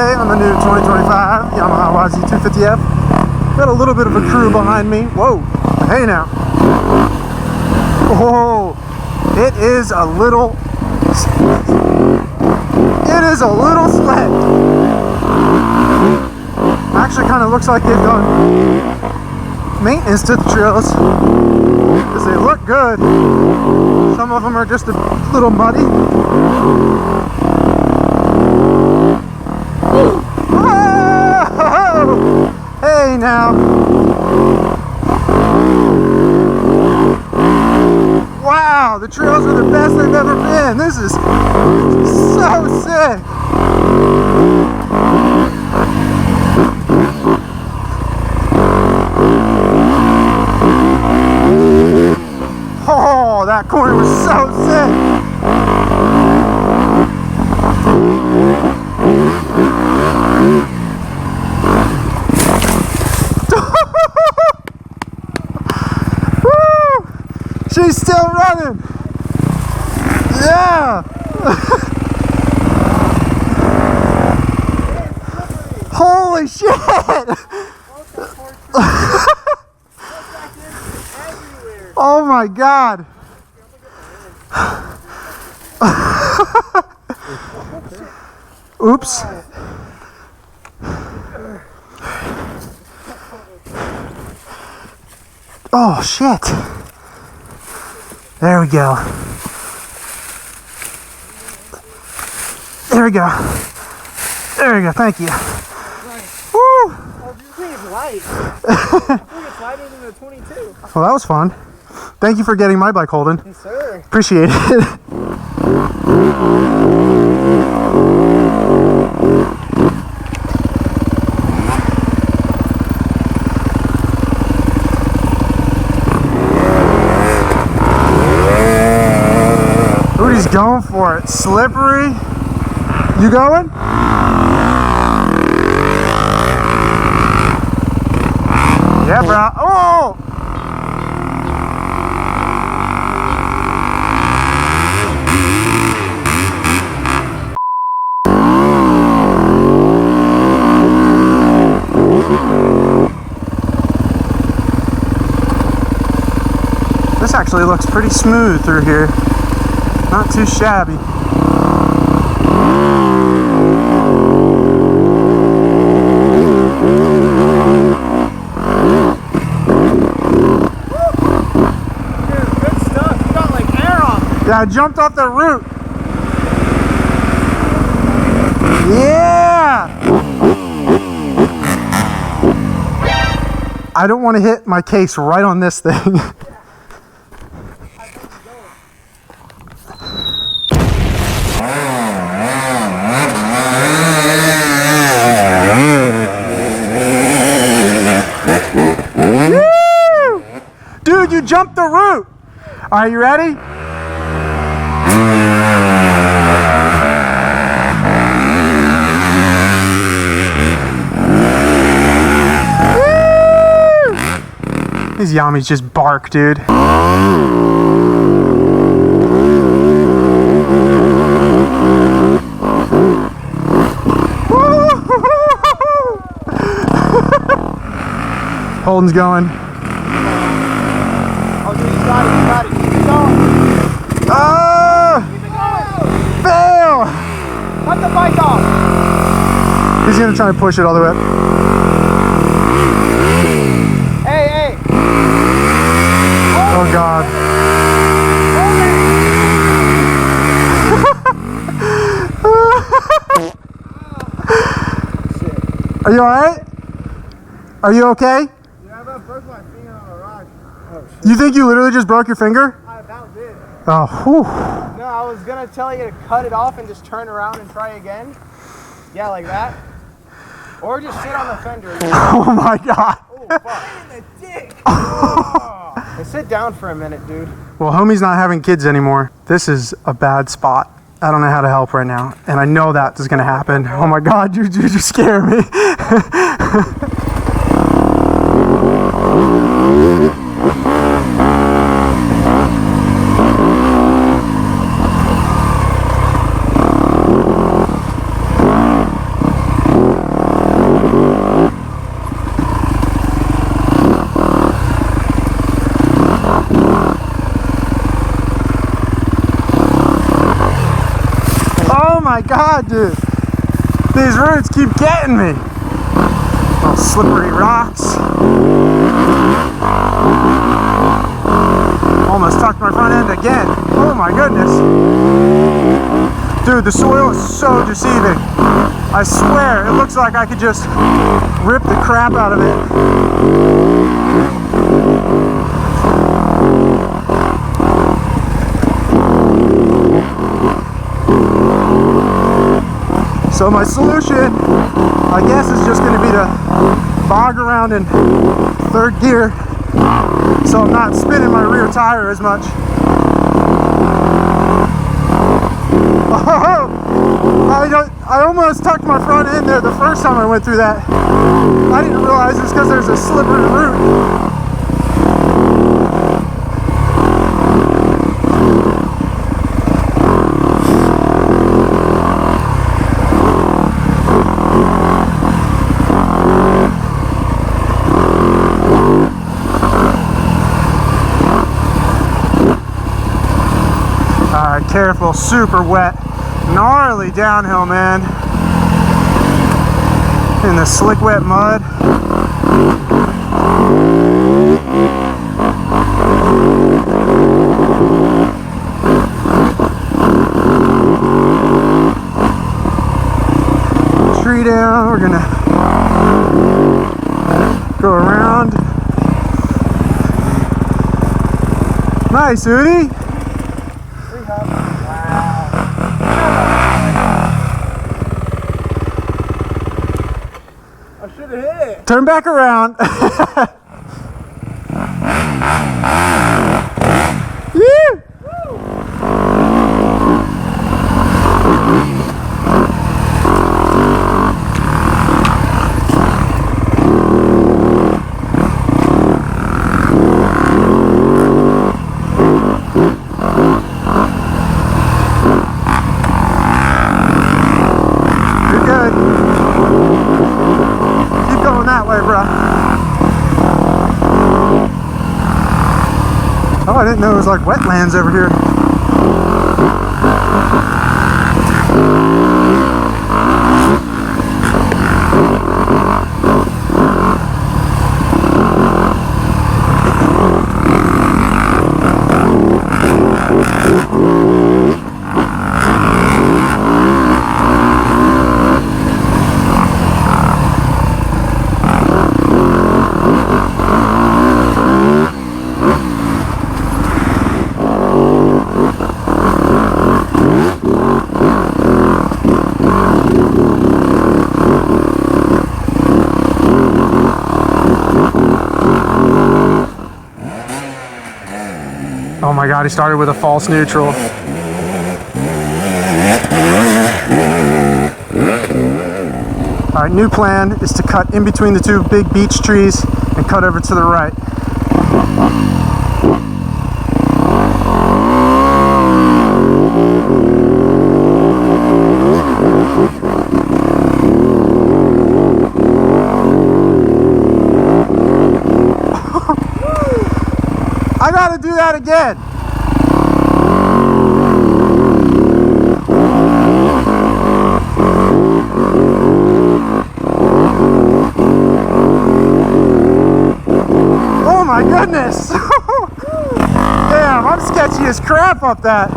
today on the new 2025 Yamaha YZ250F. Got a little bit of a crew behind me. Whoa, hey now. Oh, it is a little sled. Actually kind of looks like they've done maintenance to the trails because they look good. Some of them are just a little muddy. Oh, hey now. Wow, the trails are the best they've ever been. This is so sick. Oh, that corner was so sick. She's still running. Yeah. Holy shit. Oh my God. Oops. Oh shit. There we go. There we go. There we go. Thank you. Woo! Oh, this thing is light. I think it's lighter than the 22. Well, that was fun. Thank you for getting my bike, Holden. Yes, sir. Appreciate it. He's going for it. Slippery. You going? Yeah, bro. Oh! This actually looks pretty smooth through here. Not too shabby. Dude, good stuff. You got like air on it. Yeah, I jumped off the root. Yeah! I don't want to hit my case right on this thing. Dude, you jumped the root. Are you ready? Woo! These Yamis just bark, dude. Holden's going. You got it, keep it going. Keep it going. Fail! Cut the bike off. He's gonna try and push it all the way up. Hey. Oh God. Are you alright? Are you okay? Yeah, I about broke my finger on a rock. Oh, shit. You think you literally just broke your finger? I about did. Oh, whew. No, I was gonna tell you to cut it off and just turn around and try again. Yeah, like that. Or just sit on the fender. Oh my God. Oh, fuck. In the dick. Oh. Hey, sit down for a minute, dude. Well, homie's not having kids anymore. This is a bad spot. I don't know how to help right now. And I know that is gonna happen. Oh my God, you just scare me. my god, dude. These roots keep getting me. Oh, slippery rocks. Almost tucked my front end again. Oh my goodness. Dude, the soil is so deceiving. I swear, it looks like I could just rip the crap out of it. So my solution, I guess, is just going to be to bog around in third gear so I'm not spinning my rear tire as much. Oh, I almost tucked my front end there the first time I went through that. I didn't realize it's because there's a slippery root. Alright, careful, super wet. Gnarly downhill, man. In the slick wet mud. Tree down, we're gonna go around. Nice, Udi. Turn back around. Yeah. You're good. Keep going that way, bro. Oh, I didn't know it was like wetlands over here. Oh my god, he started with a false neutral. Alright, new plan is to cut in between the two big beech trees and cut over to the right. I gotta do that again. Oh my goodness. Damn, I'm sketchy as crap up that.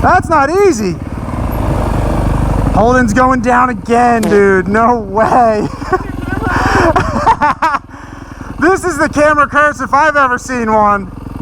That's not easy. Holden's going down again, dude. No way. This is the camera curse if I've ever seen one.